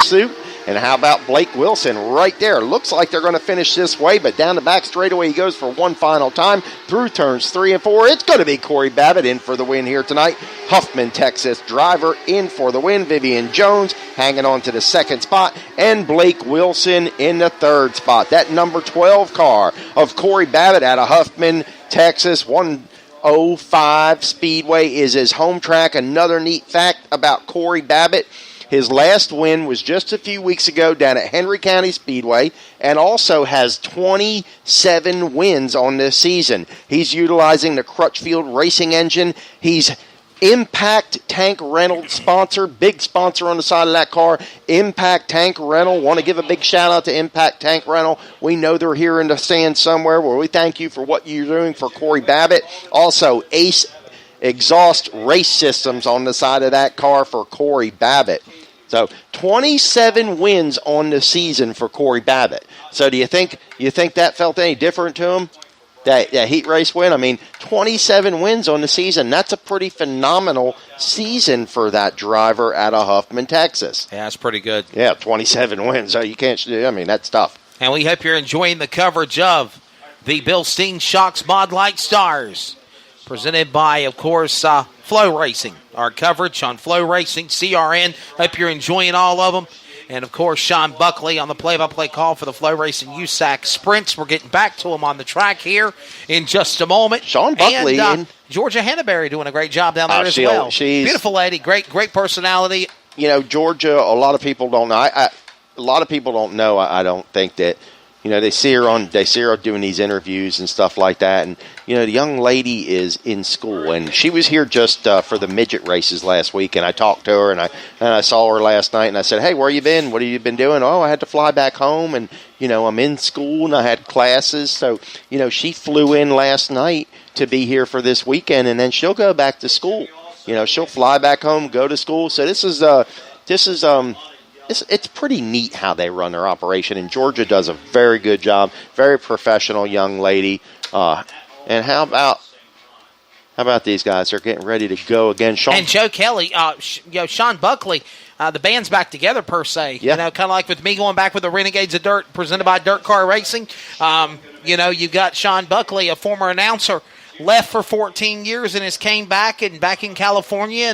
pursuit. And how about Blake Wilson right there? Looks like they're going to finish this way, but down the back straightaway he goes for one final time through turns 3 and 4. It's going to be Corey Babbitt in for the win here tonight. Huffman, Texas driver in for the win. Vivian Jones hanging on to the second spot, and Blake Wilson in the third spot. That number 12 car of Corey Babbitt out of Huffman, Texas, 105 Speedway is his home track. Another neat fact about Corey Babbitt: his last win was just a few weeks ago down at Henry County Speedway, and also has 27 wins on this season. He's utilizing the Crutchfield Racing engine. He's Impact Tank Rental sponsor, big sponsor on the side of that car, Impact Tank Rental. Want to give a big shout out to Impact Tank Rental. We know they're here in the stand somewhere. Well, we thank you for what you're doing for Corey Babbitt. Also, Ace Exhaust Race Systems on the side of that car for Corey Babbitt. So 27 wins on the season for Corey Babbitt. So do you think that felt any different to him? That heat race win? I mean, 27 wins on the season. That's a pretty phenomenal season for that driver out of Huffman, Texas. Yeah, that's pretty good. Yeah, 27 wins. So you can't, I mean, that's tough. And we hope you're enjoying the coverage of the Bill Steen Shocks Mod Light Stars, presented by, of course, Flow Racing. Our coverage on Flow Racing, CRN. Hope you're enjoying all of them. And, of course, Sean Buckley on the play-by-play call for the Flow Racing USAC Sprints. We're getting back to him on the track here in just a moment. Sean Buckley. And Georgia Henneberry doing a great job down there as well. Beautiful lady, great personality. You know, Georgia, a lot of people don't know. A lot of people don't know, I don't think, that, you know, they see her doing these interviews and stuff like that. And, you know, the young lady is in school, and she was here just for the midget races last week. And I talked to her, and I saw her last night, and I said, "Hey, where you been? What have you been doing?" "Oh, I had to fly back home, and, you know, I'm in school, and I had classes." So, you know, she flew in last night to be here for this weekend, and then she'll go back to school. You know, she'll fly back home, go to school. So it's pretty neat how they run their operation, and Georgia does a very good job. Very professional young lady. And how about these guys? They're getting ready to go again. And Joe Kelly, Sean Buckley, the band's back together per se. Yeah. You know, kind of like with me going back with the Renegades of Dirt, presented by Dirt Car Racing. You know, you've got Sean Buckley, a former announcer, left for 14 years and has came back in California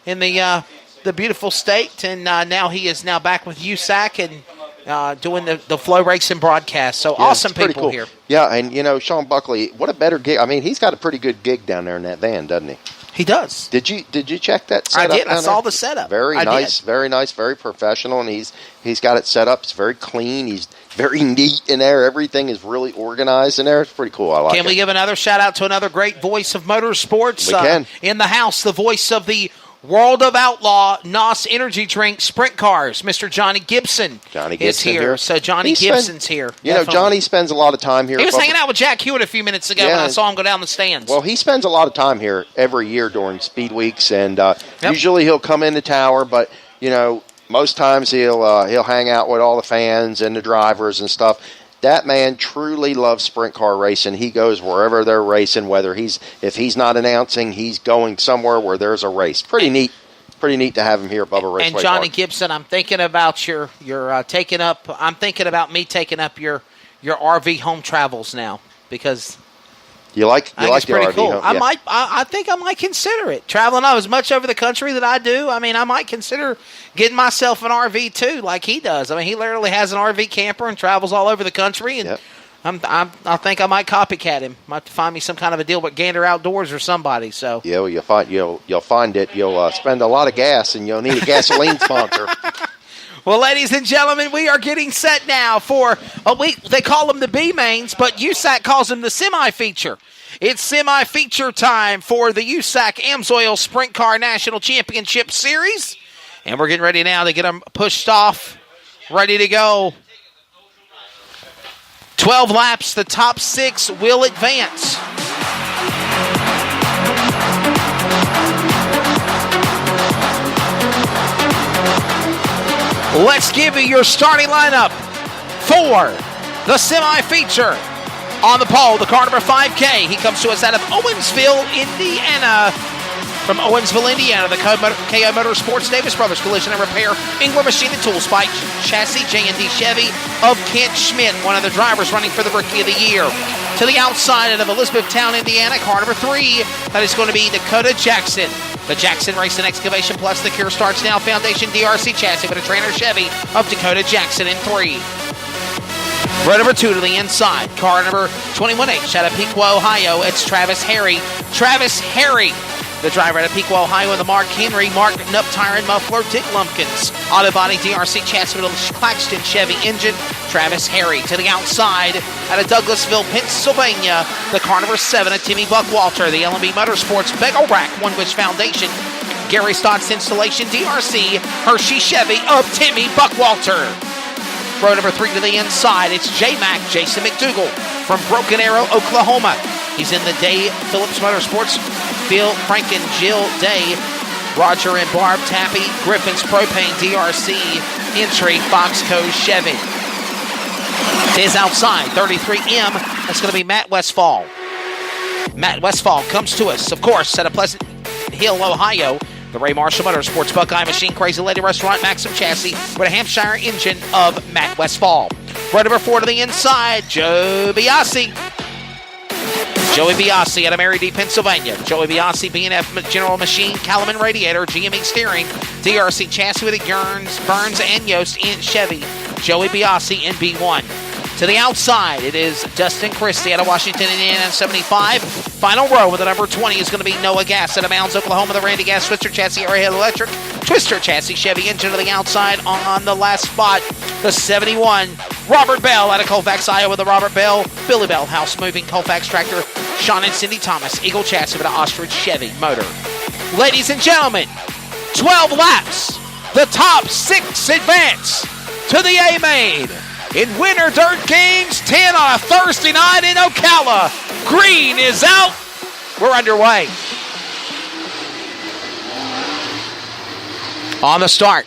in the beautiful state, and now he is now back with USAC and doing the Flow Racing broadcast. So yeah, awesome people cool here. Yeah, and, you know, Sean Buckley, what a better gig. I mean, he's got a pretty good gig down there in that van, doesn't he? He does. Did you check that setup? I did. I saw the setup. Very nice, very professional, and he's got it set up. It's very clean. He's very neat in there. Everything is really organized in there. It's pretty cool. I like it. Can we give another shout out to another great voice of motorsports? We can. In the house, the voice of the World of Outlaw NOS Energy Drink Sprint Cars, Mr. Johnny Gibson. Is here. So Johnny Gibson's here. You know, Johnny spends a lot of time here. He was hanging out with Jack Hewitt a few minutes ago when I saw him go down the stands. Well, he spends a lot of time here every year during speed weeks, and usually he'll come in the tower, but, you know, most times he'll hang out with all the fans and the drivers and stuff. That man truly loves sprint car racing. He goes wherever they're racing, if he's not announcing, he's going somewhere where there's a race. Pretty neat to have him here at Bubba Raceway And Johnny Park. Gibson, I'm thinking about I'm thinking about me taking up your RV home travels now, because You like the RV, cool. huh? Yeah. I think I might consider it. Traveling as much over the country that I do, I mean, I might consider getting myself an RV too, like he does. I mean, he literally has an RV camper and travels all over the country, and I think I might copycat him. Might have to find me some kind of a deal with Gander Outdoors or somebody. So yeah, well, you'll find it. You'll spend a lot of gas, and you'll need a gasoline sponsor. Well, ladies and gentlemen, we are getting set now for they call them the B-mains, but USAC calls them the semi-feature. It's semi-feature time for the USAC AMSOIL Sprint Car National Championship Series. And we're getting ready now to get them pushed off, ready to go. 12 laps, the top 6 will advance. Let's give you your starting lineup for the semi-feature. On the pole, the car number 5K. He comes to us out of Owensville, Indiana. From Owensville, Indiana, the KO Motorsports, Davis Brothers Collision and Repair, Ingler Machine and Tool, Spike Chassis, J&D Chevy of Kent Schmidt, one of the drivers running for the Rookie of the Year. To the outside of Elizabethtown, Indiana, car number 3, that is going to be Dakota Jackson. The Jackson Racing Excavation Plus the Cure Starts Now Foundation DRC chassis with a Trainer Chevy of Dakota Jackson in 3. Row number 2 to the inside, car number 21H out of Pequot, Ohio. It's Travis Harry. Travis Harry, the driver out of Pequot, Ohio, and the Mark Henry, Mark Nup Tire and Muffler, Dick Lumpkins. Auto Body DRC chassis with a Claxton Chevy engine, Travis Harry. To the outside, out of Douglasville, Pennsylvania, the car number 7 of Timmy Buckwalter, the LMB Motorsports Bagel Rack, One Wish Foundation, Gary Stotts Installation DRC, Hershey Chevy of Timmy Buckwalter. Row number 3 to the inside, it's J-Mac, Jason McDougall from Broken Arrow, Oklahoma. He's in the Day Phillips Motorsports, Phil, Frank and Jill Day, Roger and Barb Tappy, Griffin's Propane DRC, entry, Foxco Chevy. To his outside, 33M, that's going to be Matt Westfall. Matt Westfall comes to us, of course, at a Pleasant Hill, Ohio. The Ray Marshall Motorsports, Buckeye Machine, Crazy Lady Restaurant, Maxim Chassis with a Hampshire engine of Matt Westfall. Row number 4 to the inside, Joe Biasi. Joey Biasi out of Mary D, Pennsylvania. Joey Biasi, B&F General Machine, Calaman Radiator, GME Steering, DRC Chassis with a Burns and Yost in Chevy. Joey Biasi in B1. To the outside, it is Dustin Christie out of Washington, Indiana, 75. Final row with the number 20 is going to be Noah Gass out of Mounds, Oklahoma, the Randy Gass Twister Chassis, Arrowhead Electric, Twister Chassis, Chevy engine to the outside on the last spot. The 71, Robert Bell out of Colfax, Iowa, the Robert Bell, Billy Bell House Moving Colfax Tractor, Sean and Cindy Thomas, Eagle Chassis with an Ostrich Chevy motor. Ladies and gentlemen, 12 laps. The top 6 advance to the A-Main. In Winter Dirt Kings, 10 on a Thursday night in Ocala. Green is out. We're underway. On the start,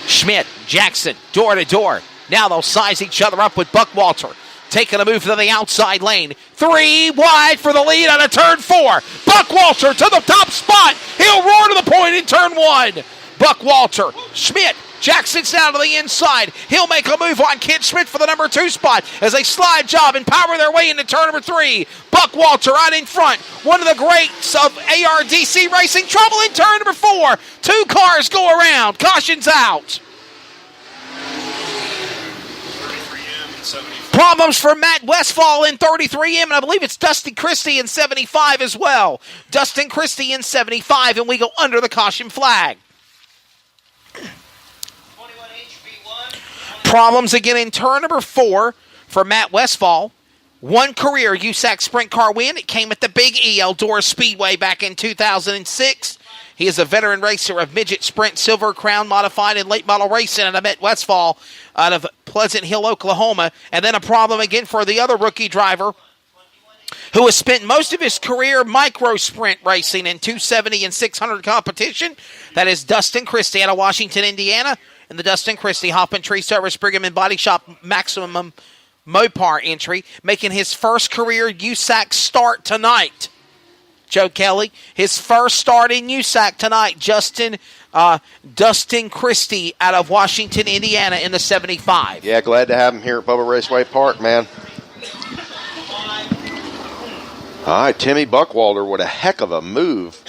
Schmidt, Jackson, door to door. Now they'll size each other up with Buckwalter. Taking a move to the outside lane. 3 wide for the lead on a turn 4. Buckwalter to the top spot. He'll roar to the point in turn 1. Buckwalter, Schmidt, Jackson's down to the inside. He'll make a move on Kent Schmidt for the number 2 spot as they slide job and power their way into turn number 3. Buckwalter out in front. One of the greats of ARDC racing. Trouble in turn number 4. 2 cars go around. Caution's out. Problems for Matt Westfall in 33M, and I believe it's Dustin Christie in 75 as well. Dustin Christie in 75, and we go under the caution flag. Problems again in turn number 4 for Matt Westfall. 1 career USAC sprint car win. It came at the Big E Eldora Speedway back in 2006. He is a veteran racer of midget sprint, Silver Crown modified, and late model racing. And I met Westfall out of Pleasant Hill, Oklahoma. And then a problem again for the other rookie driver who has spent most of his career micro sprint racing in 270 and 600 competition. That is Dustin Christie out of Washington, Indiana. And the Dustin Christie Hoffman Tree Service Brigham and Body Shop Maximum Mopar entry, making his first career USAC start tonight. Joe Kelly, his first start in USAC tonight. Dustin Christie out of Washington, Indiana in the 75. Yeah, glad to have him here at Bubba Raceway Park, man. All right, Timmy Buckwalter with a heck of a move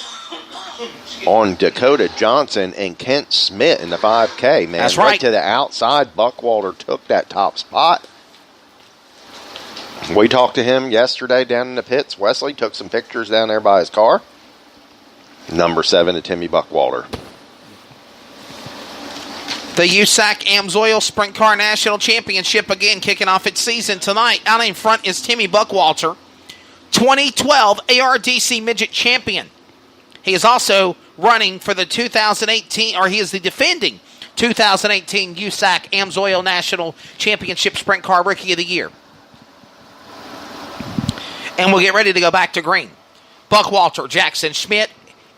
on Dakota Johnson and Kent Schmidt in the 5K, man. That's right. Right to the outside, Buckwalter took that top spot. We talked to him yesterday down in the pits. Wesley took some pictures down there by his car. Number 7 to Timmy Buckwalter. The USAC Amsoil Sprint Car National Championship again kicking off its season tonight. Out in front is Timmy Buckwalter, 2012 ARDC Midget Champion. He is also running for the 2018, or he is the defending 2018 USAC Amsoil National Championship Sprint Car Rookie of the Year. And we'll get ready to go back to green. Buckwalter, Jackson, Schmidt,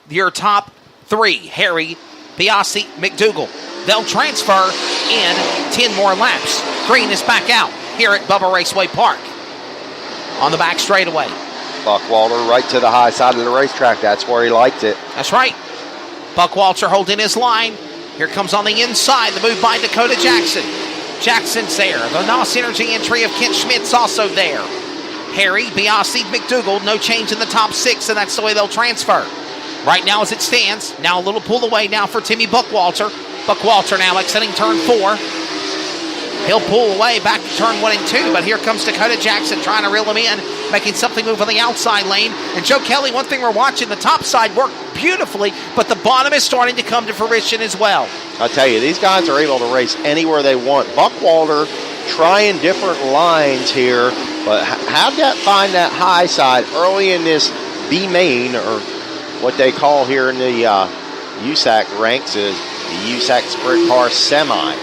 your top 3. Harry, Biasi, McDougall. They'll transfer in 10 more laps. Green is back out here at Bubba Raceway Park. On the back straightaway. Buckwalter right to the high side of the racetrack. That's where he liked it. That's right. Buckwalter holding his line. Here comes on the inside the move by Dakota Jackson. Jackson's there. The NOS Energy entry of Kent Schmidt's also there. Harry, Biasi, McDougall, no change in the top 6, and that's the way they'll transfer. Right now as it stands, now a little pull away now for Timmy Buckwalter. Buckwalter now exiting turn 4. He'll pull away back to turn 1 and 2, but here comes Dakota Jackson trying to reel him in, making something move on the outside lane. And Joe Kelly, one thing we're watching, the top side work beautifully, but the bottom is starting to come to fruition as well. I tell you, these guys are able to race anywhere they want. Buckwalter trying different lines here, but have that find that high side early in this B main, or what they call here in the USAC ranks is the USAC Sprint Car Semi.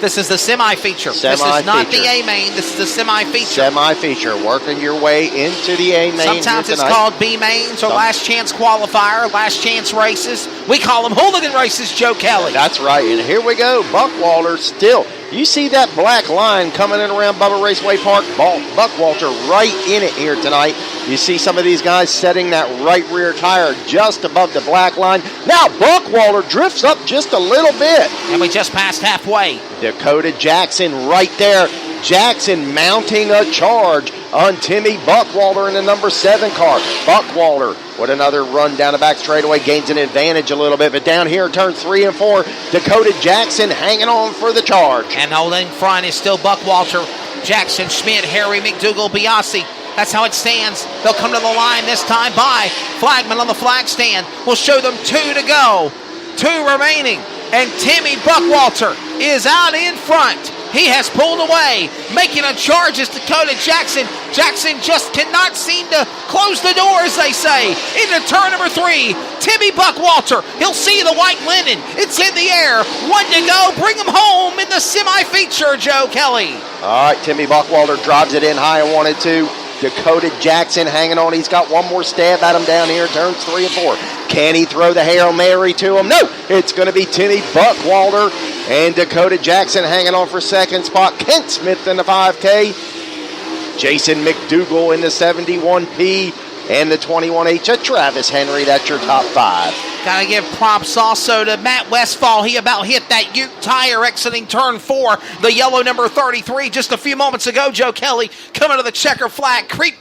This is the semi-feature. This is not the A-main. This is the semi-feature. Semi-feature, working your way into the A-main. Sometimes it's called B-mains or last chance qualifier, last chance races. We call them hooligan races, Joe Kelly. That's right, and here we go. Buckwalter still. You see that black line coming in around Bubba Raceway Park? Buckwalter right in it here tonight. You see some of these guys setting that right rear tire just above the black line. Now Buckwalter drifts up just a little bit. And we just passed halfway. Dakota Jackson right there. Jackson mounting a charge on Timmy Buckwalter in the number 7 car. Buckwalter with another run down the back straightaway, gains an advantage a little bit, but down here, turns 3 and 4, Dakota Jackson hanging on for the charge. And holding front is still Buckwalter, Jackson, Schmidt, Harry, McDougall, Biasi. That's how it stands. They'll come to the line this time by Flagman on the flag stand. We'll show them 2 to go. 2 remaining. And Timmy Buckwalter is out in front. He has pulled away, making a charge as Dakota Jackson. Jackson just cannot seem to close the door, as they say. Into turn number 3, Timmy Buckwalter. He'll see the white linen. It's in the air. 1 to go. Bring him home in the semi-feature, Joe Kelly. All right, Timmy Buckwalter drives it in high and 1 and 2. Dakota Jackson hanging on. He's got one more stab at him down here. Turns 3 and 4. Can he throw the Hail Mary to him? No. It's going to be Timmy Buckwalter and Dakota Jackson hanging on for second spot. Kent Smith in the 5K. Jason McDougall in the 71P and the 21H. Travis Henry, that's your top 5. Gotta give props also to Matt Westfall. He about hit that Ute tire exiting turn 4. The yellow number 33 just a few moments ago. Joe Kelly coming to the checker flag, creep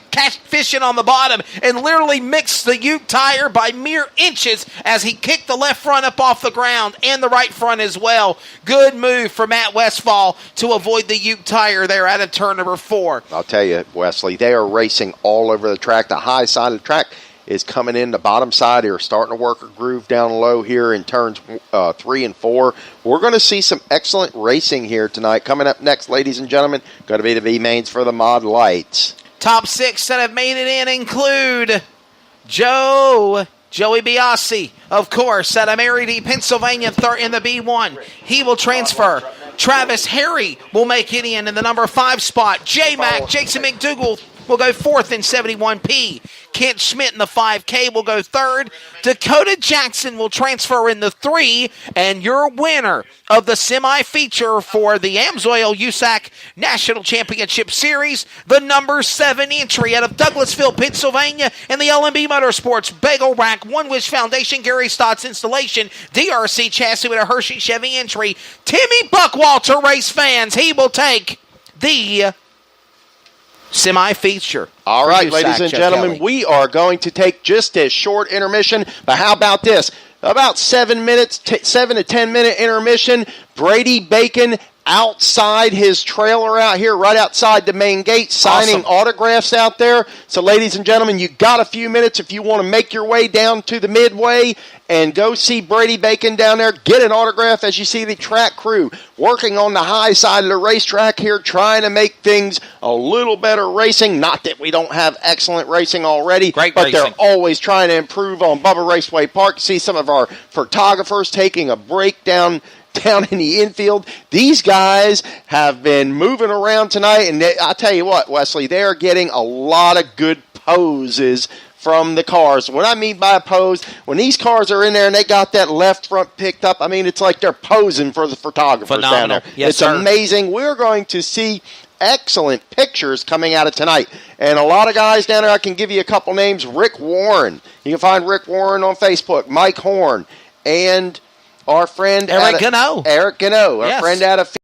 fishing on the bottom, and literally mixed the Ute tire by mere inches as he kicked the left front up off the ground and the right front as well. Good move for Matt Westfall to avoid the Ute tire there out of turn number 4. I'll tell you, Wesley, they are racing all over the track. The high side of the track is coming in the bottom side here, starting to work a groove down low here in turns 3 and 4. We're going to see some excellent racing here tonight. Coming up next, ladies and gentlemen, going to be the V-mains for the Mod Lights. Top 6 that have made it in include Joey Biasi, of course, out of Merity, Pennsylvania, in the B1. He will transfer. Travis Harry will make it in the number 5 spot. J-Mac, Jason McDougall, will go 4th in 71P. Kent Schmidt in the 5K will go 3rd. Dakota Jackson will transfer in the 3. And your winner of the semi-feature for the Amsoil USAC National Championship Series, the number 7 entry out of Douglasville, Pennsylvania, in the LMB Motorsports Bagel Rack, One Wish Foundation, Gary Stott's installation, DRC chassis with a Hershey Chevy entry. Timmy Buckwalter, race fans, he will take the semi-feature. All right, ladies and gentlemen, we are going to take just a short intermission, but how about this? About 7 minutes, 7 to 10 minute intermission. Brady Bacon outside his trailer out here, right outside the main gate, signing autographs out there. So, ladies and gentlemen, you got a few minutes if you want to make your way down to the midway and go see Brady Bacon down there. Get an autograph as you see the track crew working on the high side of the racetrack here, trying to make things a little better racing. Not that we don't have excellent racing already, but they're always trying to improve on Bubba Raceway Park. See some of our photographers taking a break down in the infield. These guys have been moving around tonight, and I tell you what, Wesley, they're getting a lot of good poses from the cars. What I mean by a pose, when these cars are in there and they got that left front picked up, I mean, it's like they're posing for the photographers down there. Yes, it's amazing. We're going to see excellent pictures coming out of tonight. And a lot of guys down there, I can give you a couple names. Rick Warren. You can find Rick Warren on Facebook. Mike Horn. And our friend Eric Gano. Our friend out of